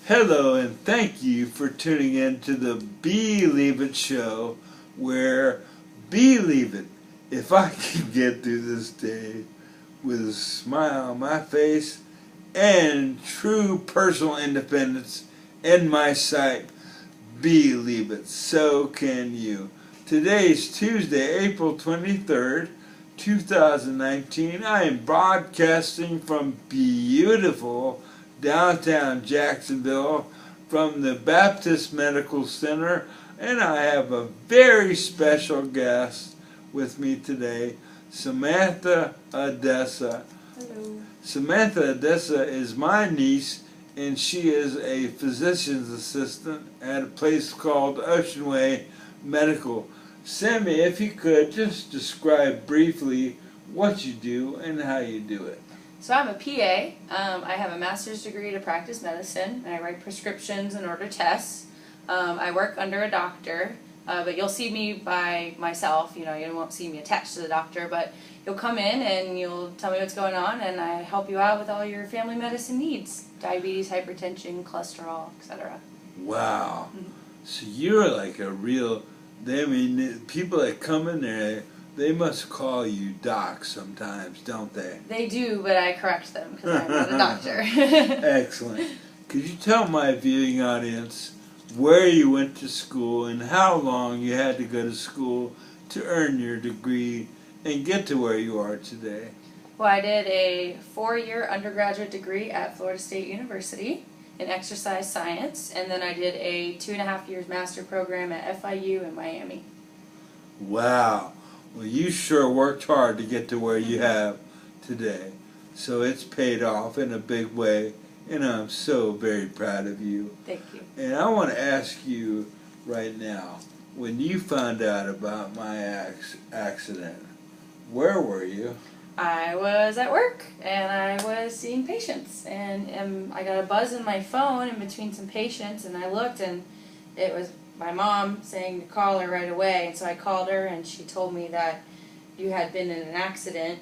Hello, and thank you for tuning in to the B-Leav-itt show, where B-Leav-it, if I can get through this day with a smile on my face and true personal independence in my sight, B-Leav-it, so can you. Today's Tuesday, April 23rd, 2019. I am broadcasting from beautiful downtown Jacksonville from the Baptist Medical Center, and I have a very special guest with me today, Samantha Adessa. Hello. Samantha Adessa is my niece, and she is a physician's assistant at a place called Ocean Way Medical. Sammy, if you could just describe briefly what you do and how you do it. So I'm a PA. I have a master's degree to practice medicine, and I write prescriptions and order tests. I work under a doctor, but you'll see me by myself. You won't see me attached to the doctor, but you'll come in and you'll tell me what's going on, and I help you out with all your family medicine needs: diabetes, hypertension, cholesterol, etc. Wow. So you're like a real, people that come in there, they must call you doc sometimes, don't they? They do, but I correct them because I'm not a doctor. Excellent. Could you tell my viewing audience where you went to school and how long you had to go to school to earn your degree and get to where you are today? Well, I did a 4-year undergraduate degree at Florida State University in exercise science, and then I did a 2.5 years master program at FIU in Miami. Wow. Well, you sure worked hard to get to where you have today. So it's paid off in a big way, and I'm so very proud of you. Thank you. And I want to ask you right now, when you found out about my accident, where were you? I was at work, and I was seeing patients, and I got a buzz in my phone in between some patients, and I looked, and it was my mom saying to call her right away. And so I called her, and she told me that you had been in an accident,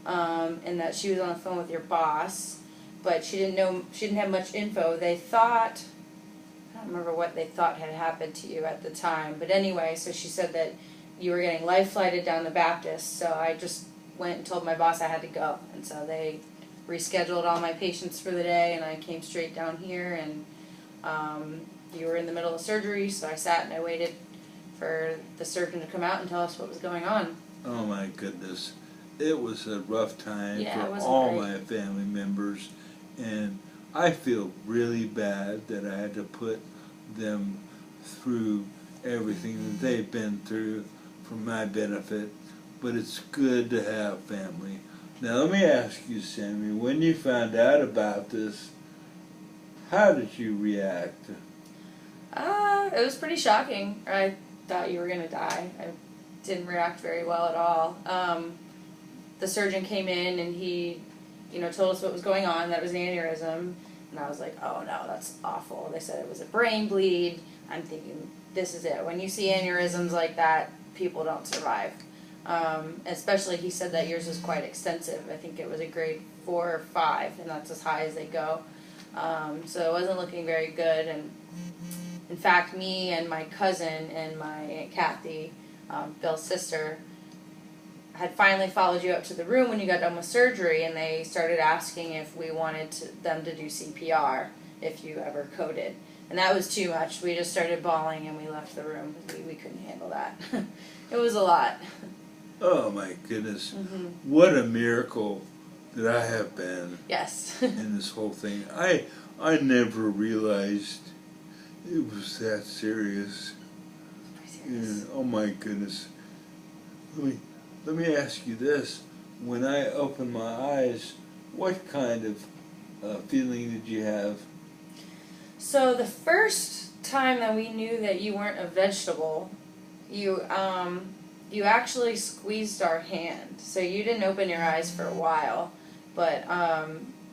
and that she was on the phone with your boss, but she didn't have much info. They thought, I don't remember what they thought had happened to you at the time, but anyway, so she said that you were getting life flighted down the Baptist. So I just went and told my boss I had to go, and so they rescheduled all my patients for the day, and I came straight down here, and you were in the middle of surgery, so I sat and I waited for the surgeon to come out and tell us what was going on. Oh my goodness. It was a rough time for it all great. my family members, and I feel really bad that I had to put them through everything that they've been through for my benefit, but it's good to have family. Now let me ask you, Sammy, when you found out about this, how did you react? It was pretty shocking. I thought you were going to die. I didn't react very well at all. The surgeon came in and he, told us what was going on, that it was an aneurysm, and I was like, oh no, that's awful. They said it was a brain bleed. I'm thinking, this is it. When you see aneurysms like that, people don't survive. Especially, he said that yours was quite extensive. I think it was a grade 4 or 5, and that's as high as they go. So it wasn't looking very good, and in fact, me and my cousin and my Aunt Kathy, Bill's sister, had finally followed you up to the room when you got done with surgery, and they started asking if we wanted them to do CPR, if you ever coded. And that was too much. We just started bawling and we left the room because we couldn't handle that. It was a lot. Oh my goodness. What a miracle that I have been Yes. in this whole thing. I never realized it was that serious. And, oh my goodness. Let me ask you this. When I opened my eyes, what kind of feeling did you have? So the first time that we knew that you weren't a vegetable, you actually squeezed our hand. So you didn't open your eyes for a while, but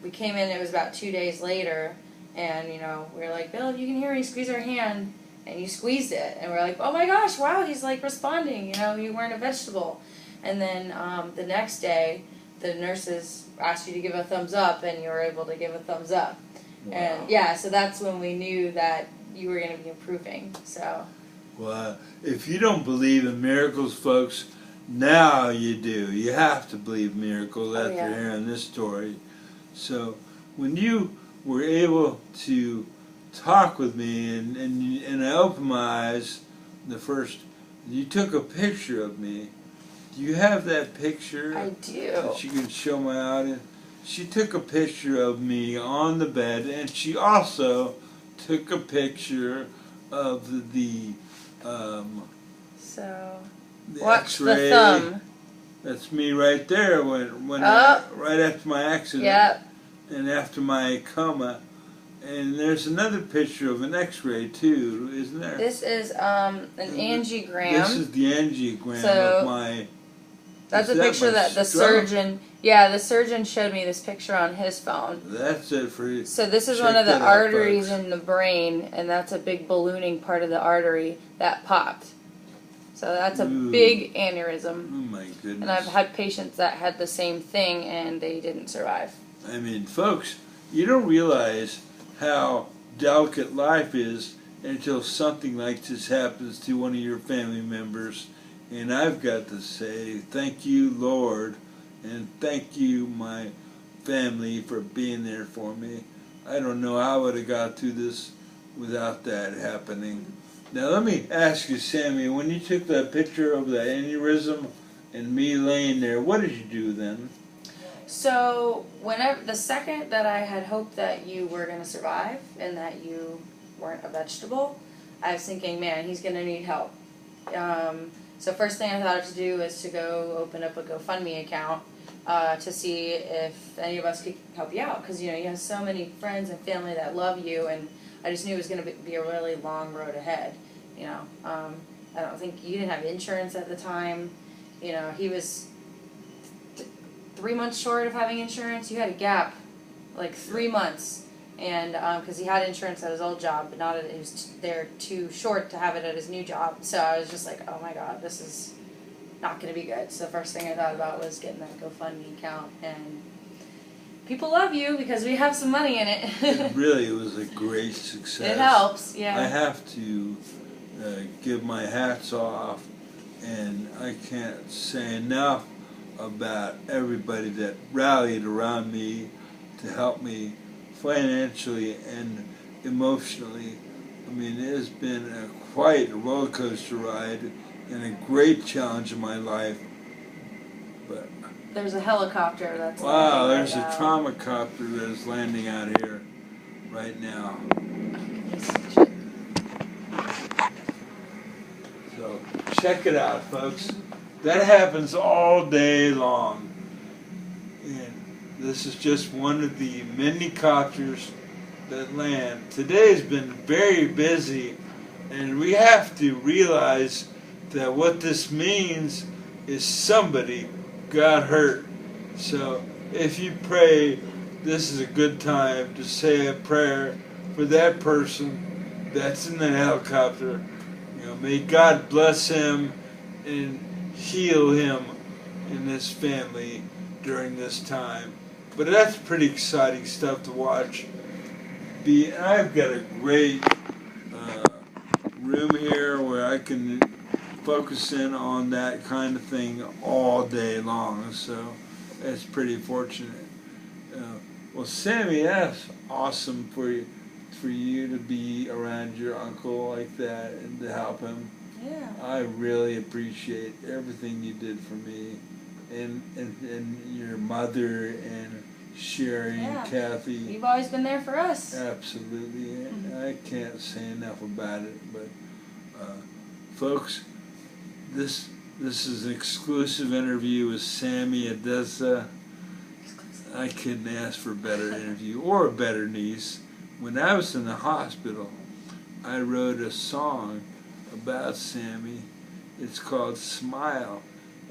we came in, it was about 2 days later, and we were like, Bill, if you can hear me, squeeze our hand, and you squeezed it, and we're like, oh my gosh, wow, he's like responding, you weren't a vegetable. And then the next day, the nurses asked you to give a thumbs up, and you were able to give a thumbs up. Wow. And yeah, so that's when we knew that you were going to be improving. So. Well, if you don't believe in miracles, folks, now you do. You have to believe miracles after hearing this story. So when you were able to talk with me and I opened my eyes, you took a picture of me. Do you have that picture? I do. That you can show my audience? She took a picture of me on the bed, and she also took a picture of the so the watch X-ray. the thumb. That's me right there right after my accident. Yep. And after my coma. And there's another picture of an X-ray too, isn't there? This is an angiogram. This is the angiogram of my. That's a picture that the surgeon. Yeah, the surgeon showed me this picture on his phone. That's it for you. So this is one of the arteries in the brain, and that's a big ballooning part of the artery that popped. So that's a big aneurysm. Oh my goodness. And I've had patients that had the same thing, and they didn't survive. I mean, folks, you don't realize how delicate life is until something like this happens to one of your family members. And I've got to say, thank you, Lord, and thank you, my family, for being there for me. I don't know how I would have got through this without that happening. Now let me ask you, Sammy, when you took that picture of the aneurysm and me laying there, what did you do then? So the second that I had hoped that you were going to survive and that you weren't a vegetable, I was thinking, man, he's going to need help. So first thing I thought to do is to go open up a GoFundMe account to see if any of us could help you out, because you have so many friends and family that love you, and I just knew it was going to be a really long road ahead. I don't think you didn't have insurance at the time. He was 3 months short of having insurance. You had a gap, like 3 months, and because he had insurance at his old job, but he was there too short to have it at his new job. So I was just like, oh my God, this is not going to be good. So the first thing I thought about was getting that GoFundMe account, and people love you because we have some money in it. It really was a great success. It helps, yeah. I have to give my hats off, and I can't say enough about everybody that rallied around me to help me financially and emotionally. I mean, it has been quite a roller coaster ride and a great challenge in my life. But there's a helicopter that's there's a trauma copter that's landing out here right now. So check it out, folks. That happens all day long. And this is just one of the many copters that land. Today's been very busy, and we have to realize that what this means is somebody got hurt. So if you pray, this is a good time to say a prayer for that person that's in the helicopter. May God bless him and heal him and his family during this time. But that's pretty exciting stuff to watch. I've got a great room here where I can focus in on that kind of thing all day long, so that's pretty fortunate. Well, Sammy, that's awesome for you to be around your uncle like that and to help him. Yeah. I really appreciate everything you did for me, and your mother and Sherry and Kathy. You've always been there for us. Absolutely. I can't say enough about it. But folks, this is an exclusive interview with Sammy Adessa. I couldn't ask for a better interview or a better niece. When I was in the hospital, I wrote a song about Sammy. It's called Smile,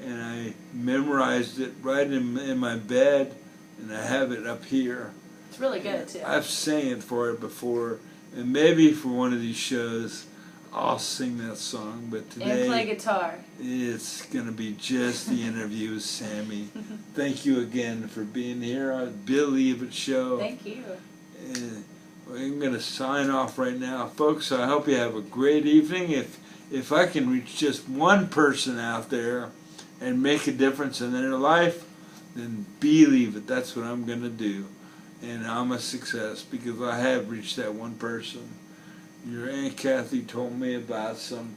and I memorized it right in my bed, and I have it up here. It's really good too. I've sang it for it before, and maybe for one of these shows I'll sing that song, but today and play guitar. It's gonna be just the interview with Sammy. Thank you again for being here on B-Leav-itt show. Thank you. I'm going to sign off right now. Folks, I hope you have a great evening. If I can reach just one person out there and make a difference in their life, then B-Leav-it. That's what I'm going to do. And I'm a success because I have reached that one person. Your Aunt Kathy told me about some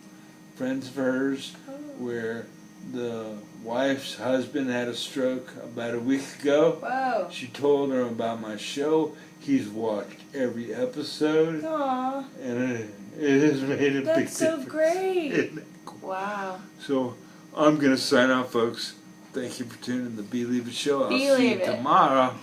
friends of hers where the wife's husband had a stroke about a week ago. Whoa. She told her about my show. He's watched every episode. Aww. And it has made a big difference. That's so great. Isn't that cool? Wow. So I'm going to sign off, folks. Thank you for tuning in to the B-Leav-it show. I'll see you B-Leav-it. tomorrow.